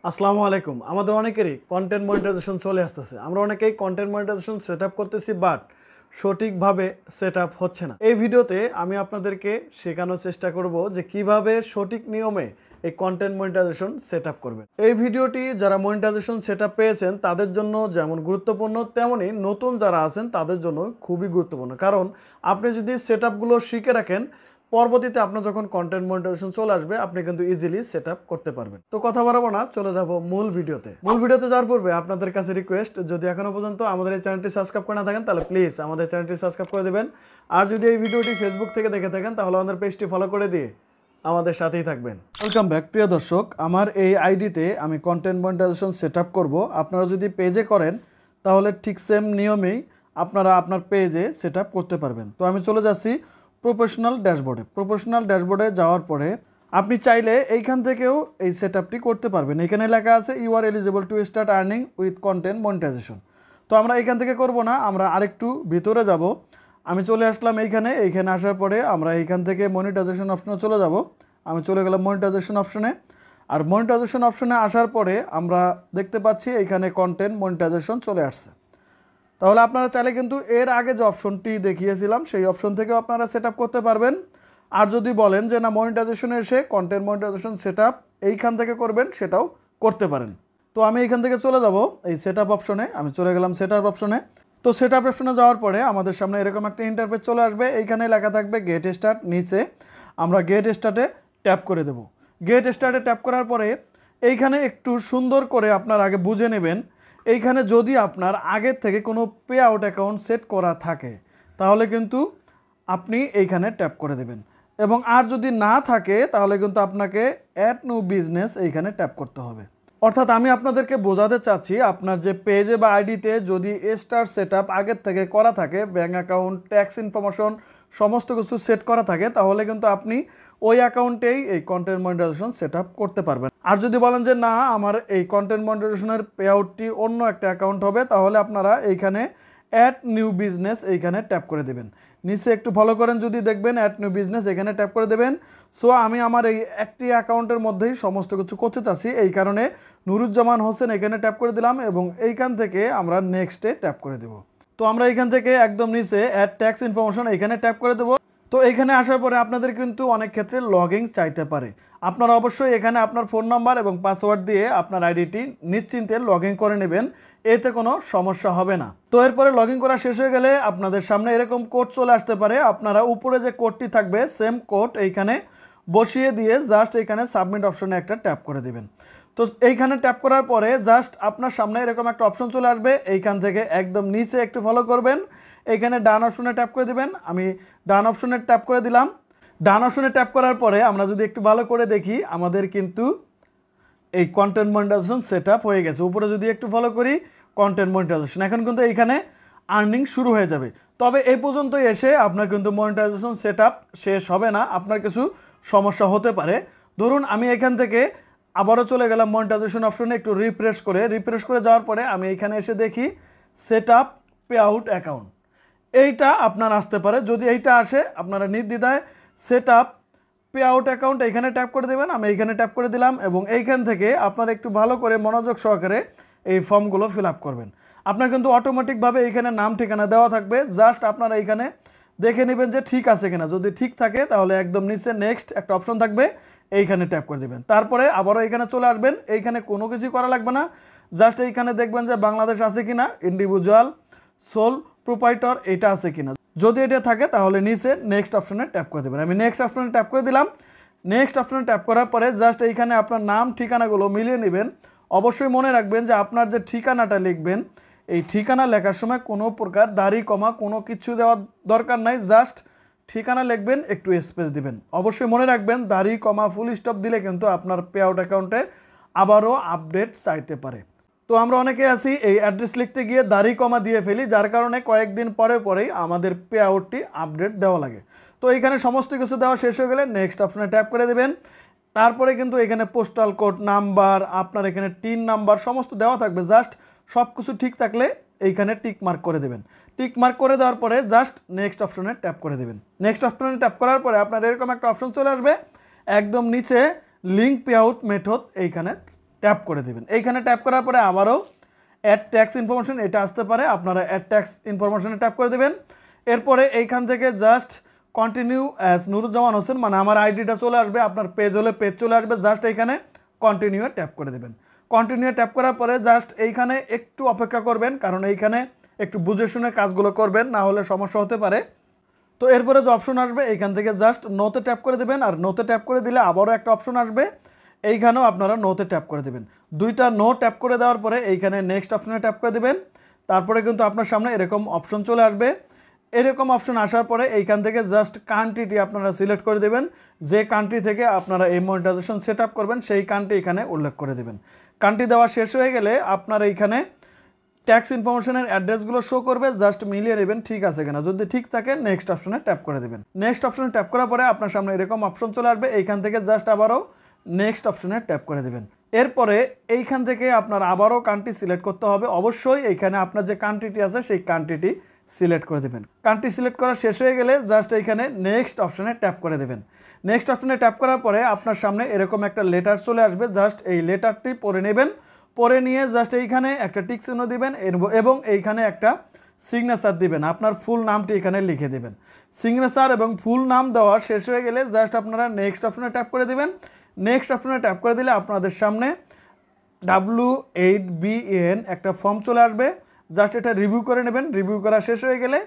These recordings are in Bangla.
আসসালামু আলাইকুম। আমাদের অনেকেরই কন্টেন্ট মনিটাইজেশন চলে আসতেছে। আমরা অনেকেই কন্টেন্ট মনিটাইজেশন সেটআপ করতেছি, বাট সঠিকভাবে সেটআপ হচ্ছে না। এই ভিডিওতে আমি আপনাদেরকে শেখানোর চেষ্টা করব যে কিভাবে সঠিক নিয়মে এই কন্টেন্ট মনিটাইজেশন সেটআপ করবেন। এই ভিডিওটি যারা মনিটাইজেশন সেটআপ পেয়েছেন তাদের জন্য যেমন গুরুত্বপূর্ণ, তেমনি নতুন যারা আছেন তাদের জন্য খুবই গুরুত্বপূর্ণ। কারণ আপনি যদি সেটআপগুলো শিখে রাখেন, পরবর্তীতে আপনার যখন কন্টেন্ট মনিটাইজেশন চলে আসবে আপনি কিন্তু ইজিলি সেটআপ করতে পারবেন। তো কথা বাড়াবো না, চলে যাব মূল ভিডিওতে। যাওয়ার পূর্বে আপনাদের কাছে রিকোয়েস্ট, যদি এখনো পর্যন্ত আমাদের এই চ্যানেলটি সাবস্ক্রাইব করে না থাকেন তাহলে প্লিজ আমাদের চ্যানেলটি সাবস্ক্রাইব করে দেবেন। আর যদি এই ভিডিওটি ফেসবুক থেকে দেখে থাকেন তাহলে আমাদের পেজটি ফলো করে দিয়ে আমাদের সাথেই থাকবেন। ওয়েলকাম ব্যাক প্রিয় দর্শক। আমার এই আইডিতে আমি কন্টেন্ট মনিটাইজেশন সেটআপ করব। আপনারা যদি পেজে করেন তাহলে ঠিক সেম নিয়মেই আপনারা আপনার পেজে সেটআপ করতে পারবেন। তো আমি চলে যাচ্ছি প্রফেশনাল ড্যাশবোর্ডে যাওয়ার পরে আপনি চাইলে এইখান থেকেও এই সেটআপটি করতে পারবেন। এখানে লেখা আছে you are eligible to start earning with content monetisation. তো আমরা এখান থেকে করব না, আমরা আরেকটু ভিতরে যাব। আমি চলে আসলাম এইখানে আসার পরে আমরা এইখান থেকে মনিটাইজেশন অপশনে চলে যাব। আমি চলে গেলাম মনিটাইজেশন অপশনে। আর মনিটাইজেশন অপশনে আসার পরে আমরা দেখতে পাচ্ছি এইখানে কন্টেন্ট মনিটাইজেশন চলে আসছে। তাহলে আপনারা চাইলে কিন্তু এর আগে যে অপশনটি দেখিয়েছিলাম সেই অপশন থেকেও আপনারা সেটআপ করতে পারবেন। আর যদি বলেন যে না মনিটাইজেশনে এসে কন্টেন্ট মনিটাইজেশন সেটআপ এইখান থেকে করবেন, সেটাও করতে পারেন। তো আমি এইখান থেকে চলে যাব এই সেটআপ অপশনে। আমি চলে গেলাম সেটআপ অপশনে। তো সেটআপ অপশনে যাওয়ার পরে আমাদের সামনে এরকম একটা ইন্টারফেস চলে আসবে। এইখানে লেখা থাকবে গেট স্টার্ট। নিচে আমরা গেট স্টার্টে ট্যাপ করে দেব। গেট স্টার্টে ট্যাপ করার পরে এইখানে একটু সুন্দর করে আপনার আগে বুঝে নেবেন। এইখানে যদি আপনার আগের থেকে কোনো পে আউট অ্যাকাউন্ট সেট করা থাকে তাহলে কিন্তু আপনি এইখানে ট্যাপ করে দেবেন, এবং আর যদি না থাকে তাহলে কিন্তু আপনাকে অ্যাড নিউ বিজনেস এইখানে ট্যাপ করতে হবে। অর্থাৎ আমি আপনাদেরকে বোঝাতে চাচ্ছি, আপনার যে পেজে বা আইডিতে যদি স্টার সেটআপ আগের থেকে করা থাকে, ব্যাঙ্ক অ্যাকাউন্ট, ট্যাক্স ইনফরমেশন সমস্ত কিছু সেট করা থাকে, তাহলে কিন্তু আপনি ওই অ্যাকাউন্টেই এই কন্টেন্ট মনিটাইজেশন সেটআপ করতে পারবেন। আর যদি বলেন যে না আমার এই কন্টেন্ট মনিটাইজেশনের পে আউটটি অন্য একটা অ্যাকাউন্ট হবে, তাহলে আপনারা এইখানে অ্যাড নিউ বিজনেস এইখানে ট্যাপ করে দেবেন। নিচে একটু ফলো করেন, যদি দেখবেন অ্যাড নিউ বিজনেস এখানে ট্যাপ করে দেবেন। সো আমি আমার এই একটি অ্যাকাউন্টের মধ্যেই সমস্ত কিছু করতে চাচ্ছি, এই কারণে নুরুজ্জামান হোসেন এখানে ট্যাপ করে দিলাম, এবং এইখান থেকে আমরা নেক্সটে ট্যাপ করে দেব। তো আমরা এইখান থেকে একদম নিচে অ্যাড ট্যাক্স ইনফরমেশন এইখানে ট্যাপ করে দেবো। তো এইখানে আসার পরে আপনাদের কিন্তু অনেক ক্ষেত্রে লগইন চাইতে পারে। আপনারা অবশ্যই এখানে আপনার ফোন নাম্বার এবং পাসওয়ার্ড দিয়ে আপনার আইডিটি নিশ্চিন্তে লগইন করে নেবেন, এতে কোনো সমস্যা হবে না। তো এরপরে লগইন করা শেষ হয়ে গেলে আপনাদের সামনে এরকম কোড চলে আসতে পারে। আপনারা উপরে যে কোডটি থাকবে সেম কোড এইখানে বসিয়ে দিয়ে জাস্ট এইখানে সাবমিট অপশনে একটা ট্যাপ করে দেবেন। তো এইখানে ট্যাপ করার পরে জাস্ট আপনার সামনে এরকম একটা অপশন চলে আসবে। এইখান থেকে একদম নিচে একটু ফলো করবেন, এইখানে ডান অপশনে ট্যাপ করে দেবেন। আমি ডান অপশনে ট্যাপ করে দিলাম। ডান অপশনে ট্যাপ করার পরে আমরা যদি একটু ভালো করে দেখি, আমাদের কিন্তু এই কন্টেন্ট মনিটাইজেশন সেটআপ হয়ে গেছে। উপরে যদি একটু ফলো করি কন্টেন্ট মনিটাইজেশন, এখন কিন্তু এইখানে আর্নিং শুরু হয়ে যাবে। তবে এই পর্যন্তই এসে আপনার কিন্তু মনিটাইজেশন সেটআপ শেষ হবে না, আপনার কিছু সমস্যা হতে পারে। ধরুন আমি এখান থেকে আবারও চলে গেলাম মনিটাইজেশন অপশনে, একটু রিফ্রেশ করে যাওয়ার পরে আমি এখানে এসে দেখি সেটআপ পে আউট অ্যাকাউন্ট, এইটা আপনার আসতে পারে। যদি এইটা আসে আপনারা নির্দ্বিধায় সেটআপ পে আউট অ্যাকাউন্ট এইখানে ট্যাপ করে দেবেন। আমি এইখানে ট্যাপ করে দিলাম, এবং এইখান থেকে আপনারা একটু ভালো করে মনোযোগ সহকারে এই ফর্মগুলো ফিল আপ করবেন। আপনার কিন্তু অটোমেটিকভাবে এইখানে নাম ঠিকানা দেওয়া থাকবে, জাস্ট আপনারা এইখানে দেখে নেবেন যে ঠিক আছে কিনা। যদি ঠিক থাকে তাহলে একদম নিচে নেক্সট একটা অপশন থাকবে, এইখানে ট্যাপ করে দেবেন। তারপরে আবারও এইখানে চলে আসবেন, এইখানে কোনো কিছু করা লাগবে না, জাস্ট এইখানে দেখবেন যে বাংলাদেশ আছে কিনা, ইন্ডিভিজুয়াল, সোল প্রোপাইটর এটা আছে কিনা। যদি এটা থাকে তাহলে নিচে নেক্সট অপশনে ট্যাপ করে দেবেন। আমি নেক্সট অপশনে ট্যাপ করে দিলাম। নেক্সট অপশনে ট্যাপ করার পরে জাস্ট এইখানে আপনার নাম ঠিকানাগুলো মিলিয়ে নেবেন। অবশ্যই মনে রাখবেন যে আপনার যে ঠিকানাটা লিখবেন, এই ঠিকানা লেখার সময় কোনো প্রকার দাড়ি কমা কোনো কিছু দেওয়ার দরকার নাই, জাস্ট ঠিকানা লিখবেন, একটু স্পেস দিবেন। অবশ্যই মনে রাখবেন দাড়ি কমা ফুল স্টপ দিলে কিন্তু আপনার পে আউট অ্যাকাউন্টে আবারও আপডেট চাইতে পারে। তো আমরা অনেকে আছি এই অ্যাড্রেস লিখতে গিয়ে দাড়ি কমা দিয়ে ফেলি, যার কারণে কয়েকদিন পরেই আমাদের পে আউটটি আপডেট দেওয়া লাগে। তো এইখানে সমস্ত কিছু দেওয়া শেষ হয়ে গেলে নেক্সট অপশনে ট্যাপ করে দেবেন। তারপরে কিন্তু এখানে পোস্টাল কোড নাম্বার, আপনার এখানে টিন নাম্বার সমস্ত দেওয়া থাকবে, জাস্ট সব কিছু ঠিক থাকলে এইখানে টিক মার্ক করে দেবেন। টিক মার্ক করে দেওয়ার পরে জাস্ট নেক্সট অপশনে ট্যাপ করে দেবেন। নেক্সট অপশনে ট্যাপ করার পরে আপনার এরকম একটা অপশন চলে আসবে, একদম নিচে লিঙ্ক পে আউট মেথড এইখানে ট্যাপ করে দেবেন। এইখানে ট্যাপ করার পরে আবারও অ্যাড ট্যাক্স ইনফরমেশন এটা আসতে পারে, আপনারা অ্যাড ট্যাক্স ইনফরমেশনে ট্যাপ করে দেবেন। এরপরে এইখান থেকে just continue as Nuruzzaman Hossain, মানে আমার আইডিটা চলে আসবে, আপনার পেজ হলে পেজ চলে আসবে, জাস্ট এইখানে কন্টিনিউয়ে ট্যাপ করে দেবেন। কন্টিনিউয়ে ট্যাপ করার পরে জাস্ট এইখানে একটু অপেক্ষা করবেন, কারণ এইখানে একটু বুঝে শুনে কাজগুলো করবেন, না হলে সমস্যা হতে পারে। তো এরপরে যে অপশন আসবে এইখান থেকে জাস্ট নোতে ট্যাপ করে দেবেন, আর নোতে ট্যাপ করে দিলে আবারও একটা অপশন আসবে, এইখানেও আপনারা নোতে ট্যাপ করে দেবেন। দুইটা নো ট্যাপ করে দেওয়ার পরে এইখানে নেক্সট অপশনে ট্যাপ করে দেবেন। তারপরে কিন্তু আপনার সামনে এরকম অপশন চলে আসবে। এরকম অপশন আসার পরে এইখান থেকে জাস্ট কান্ট্রিটি আপনারা সিলেক্ট করে দেবেন, যে কান্ট্রি থেকে আপনারা এই মনিটাইজেশন সেট আপ করবেন সেই কান্ট্রি এখানে উল্লেখ করে দেবেন। কান্ট্রি দেওয়া শেষ হয়ে গেলে আপনার এইখানে ট্যাক্স ইনফরমেশনের অ্যাড্রেসগুলো শো করবে, জাস্ট মিলিয়ে নেবেন ঠিক আছে কিনা, যদি ঠিক থাকে নেক্সট অপশনে ট্যাপ করে দেবেন। নেক্সট অপশনে ট্যাপ করার পরে আপনার সামনে এরকম অপশন চলে আসবে, এইখান থেকে জাস্ট আবারও নেক্সট অপশনে ট্যাপ করে দেবেন। এরপরে এইখান থেকে আপনার আবারও কান্ট্রি সিলেক্ট করতে হবে, অবশ্যই এইখানে আপনার যে কান্ট্রিটি আছে সেই কান্ট্রিটি সিলেক্ট করে দেবেন। কান্ট্রি সিলেক্ট করা শেষ হয়ে গেলে জাস্ট এইখানে নেক্সট অপশনে ট্যাপ করে দেবেন। নেক্সট অপশনে ট্যাপ করার পরে আপনার সামনে এরকম একটা লেটার চলে আসবে, জাস্ট এই লেটারটি পড়ে নেবেন। পরে নিয়ে জাস্ট এইখানে একটা টিক চিহ্ন দিবেন এবং এইখানে একটা সিগনেচার দিবেন, আপনার ফুল নামটি এখানে লিখে দেবেন। সিগনেচার এবং ফুল নাম দেওয়া শেষ হয়ে গেলে জাস্ট আপনারা নেক্সট অপশনে ট্যাপ করে দেবেন। নেক্সট অপশনে ট্যাপ করে দিলে আপনাদের সামনে W8BN একটা ফর্ম চলে আসবে, জাস্ট এটা রিভিউ করে নেবেন। রিভিউ করা শেষ হয়ে গেলে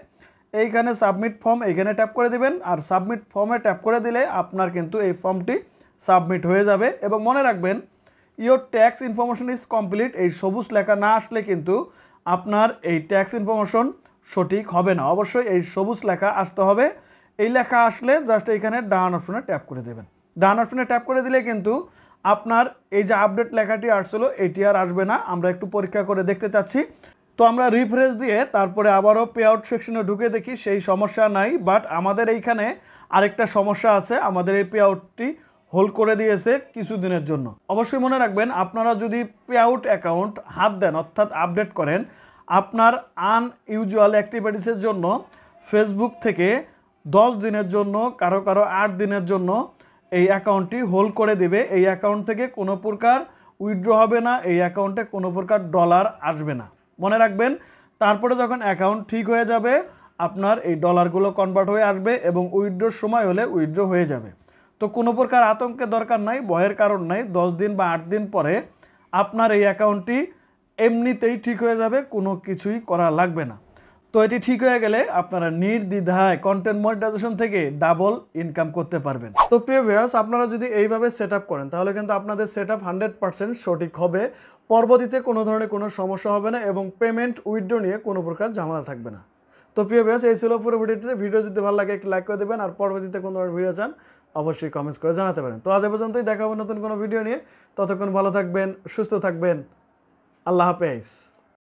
এইখানে সাবমিট ফর্ম এইখানে ট্যাপ করে দেবেন, আর সাবমিট ফর্মে ট্যাপ করে দিলে আপনার কিন্তু এই ফর্মটি সাবমিট হয়ে যাবে। এবং মনে রাখবেন your tax information is complete, এই সবুজ লেখা না আসলে কিন্তু আপনার এই ট্যাক্স ইনফরমেশন সঠিক হবে না, অবশ্যই এই সবুজ লেখা আসতে হবে। এই লেখা আসলে জাস্ট এইখানে ডান অপশনে ট্যাপ করে দেবেন। ডান অপশনে ট্যাপ করে দিলে কিন্তু আপনার এই যে আপডেট লেখাটি আসছিল এটি আর আসবে না, আমরা একটু পরীক্ষা করে দেখতে চাচ্ছি। তো আমরা রিফ্রেশ দিয়ে তারপরে আবারও পে আউট সেকশনে ঢুকে দেখি, সেই সমস্যা নাই। বাট আমাদের এইখানে আরেকটা সমস্যা আছে, আমাদের এই পে আউটটি হোল্ড করে দিয়েছে কিছুদিনের জন্য। অবশ্যই মনে রাখবেন আপনারা যদি পে আউট অ্যাকাউন্ট হাত দেন অর্থাৎ আপডেট করেন, আপনার আনইউজুয়াল অ্যাক্টিভিটিসের জন্য ফেসবুক থেকে 10 দিনের জন্য, কারো 8 দিনের জন্য এই অ্যাকাউন্টটি হোল্ড করে দেবে। এই অ্যাকাউন্ট থেকে কোনো প্রকার উইথড্র হবে না, এই অ্যাকাউন্টে কোনো প্রকার ডলার আসবে না, মনে রাখবেন। তারপরে যখন অ্যাকাউন্ট ঠিক হয়ে যাবে আপনার এই ডলারগুলো কনভার্ট হয়ে আসবে এবং উইথড্রোর সময় হলে উইথড্র হয়ে যাবে। তো কোনো প্রকার আতঙ্কের দরকার নাই, ভয়ের কারণ নাই। 10 দিন বা 8 দিন পরে আপনার এই অ্যাকাউন্টটি এমনিতেই ঠিক হয়ে যাবে, কোনো কিছুই করা লাগবে না। তো এটি ঠিক হয়ে গেলে আপনারা নির্দ্বিধায় কন্টেন্ট মনিটাইজেশন থেকে ডাবল ইনকাম করতে পারবেন। তো প্রিয় ভিউয়ার্স, আপনারা যদি এইভাবে সেট আপ করেন তাহলে কিন্তু আপনাদের সেট আপ 100% সঠিক হবে, পরবর্তীতে কোনো ধরনের কোনো সমস্যা হবে না এবং পেমেন্ট উইথড্র নিয়ে কোনো প্রকার ঝামেলা থাকবে না। তো প্রিয় ভিউয়ার্স, এই ছিল পুরো ভিডিওটিতে। ভিডিও যদি ভালো লাগে একটু লাইক করে দেবেন, আর পরবর্তীতে কোনো ধরনের ভিডিও চান অবশ্যই কমেন্টস করে জানাতে পারেন। তো আজ পর্যন্তই, দেখা হবে নতুন কোনো ভিডিও নিয়ে। ততক্ষণ ভালো থাকবেন, সুস্থ থাকবেন, আল্লাহ হাফেজ।